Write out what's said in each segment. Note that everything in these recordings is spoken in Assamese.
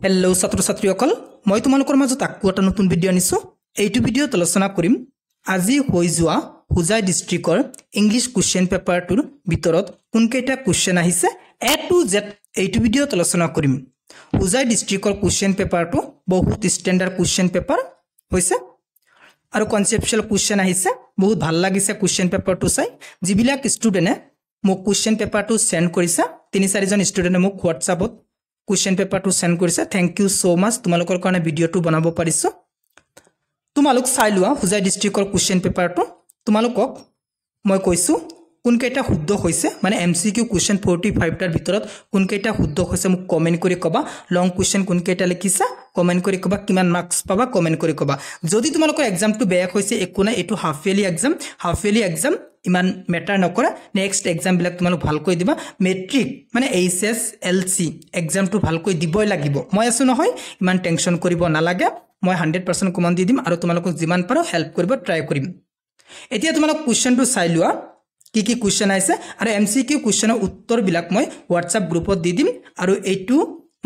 हेलो छात्र छात्रीসকল মই তোমালোকৰ মাজত আকু এটা নতুন ভিডিও আনিছো এইটো ভিডিওত আলোচনা কৰিম আজি হৈ যোৱা হুজাই ডিস্ট্ৰিক্টৰ ইংলিশ কোশ্চেন পেপাৰটোৰ ভিতৰত কোনকেইটা কোশ্চেন আহিছে এ টু জেড এইটো ভিডিওত আলোচনা কৰিম হুজাই ডিস্ট্ৰিক্টৰ কোশ্চেন পেপাৰটো বহুত ষ্টেণ্ডাৰ্ড কোশ্চেন পেপাৰ হৈছে আৰু কনসেপচুৱেল কোশ্চেন আহিছে বহুত ভাল লাগিছে কোশ্চেন পেপাৰটো চাই যিবিলাক ষ্টুডেন্টে মোক কোশ্চেন পেপাৰটো সেন্ড কৰিছে 3-4 জন ষ্টুডেন্টে মোক WhatsAppত क्वेश्चन पेपर टू सेंड करिছে थैंक यू सो मच तुमालोকৰ কাৰণে ভিডিওটো বনাব পাৰিছো তোমালোক চাই লোৱা হুজাই ডিস্ট্ৰিক্টৰ क्वेश्चन पेपर টো তোমালোকক মই কৈছো কোনকেইটা শুদ্ধ হৈছে মানে এমসিকিউ क्वेश्चन 45 টাৰ ভিতৰত কোনকেইটা শুদ্ধ হৈছে মোক কমেন্ট কৰি কবা লং क्वेश्चन কোনকেইটা লিখিছা কমেন্ট কৰি কবা কিমান মাৰ্কস পাবা কমেন্ট কৰি কবা যদি তোমালোকৰ এক্সামটো বেয়া হৈছে একো না এটো হাফ ইয়াৰলি এক্সাম ইমান মেটাৰ নকৰা নেক্সট এক্সাম বিলাক তোমালোক ভালকৈ দিবা মেট্ৰিক মানে এইচএস এলসি এক্সামটো ভালকৈ দিবই লাগিব মই আছো নহয় ইমান টেনচন কৰিব নালাগে মই 100% কমন দি দিম আৰু তোমালোকক যিমান পাৰো হেল্প কৰিব ট্ৰাই কৰিম এতিয়া তোমালোক কোশ্চেনটো চাই লোৱা কি কোশ্চেন আছে আৰু এমসিকিউ কোশ্চেনৰ উত্তৰ বিলাক মই WhatsApp গ্ৰুপত দি দিম আৰু এইটো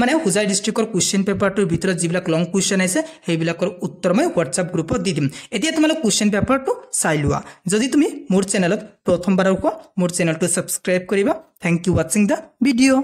মানে হুজাই ডিস্ট্ৰিক্টৰ কোশ্চেন পেপাৰটোৰ ভিতৰত যিবিলাক লং কোশ্চেন আছে সেইবিলাকৰ উত্তৰ মই WhatsApp গ্ৰুপত দি দিম এতিয়া তোমালোক কোশ্চেন পেপাৰটো চাই লোৱা যদি তুমি মোৰ চেনেলত প্ৰথমবাৰ হোৱা মোৰ চেনেলটো সাবস্ক্ৰাইব কৰিবা thank you watching the video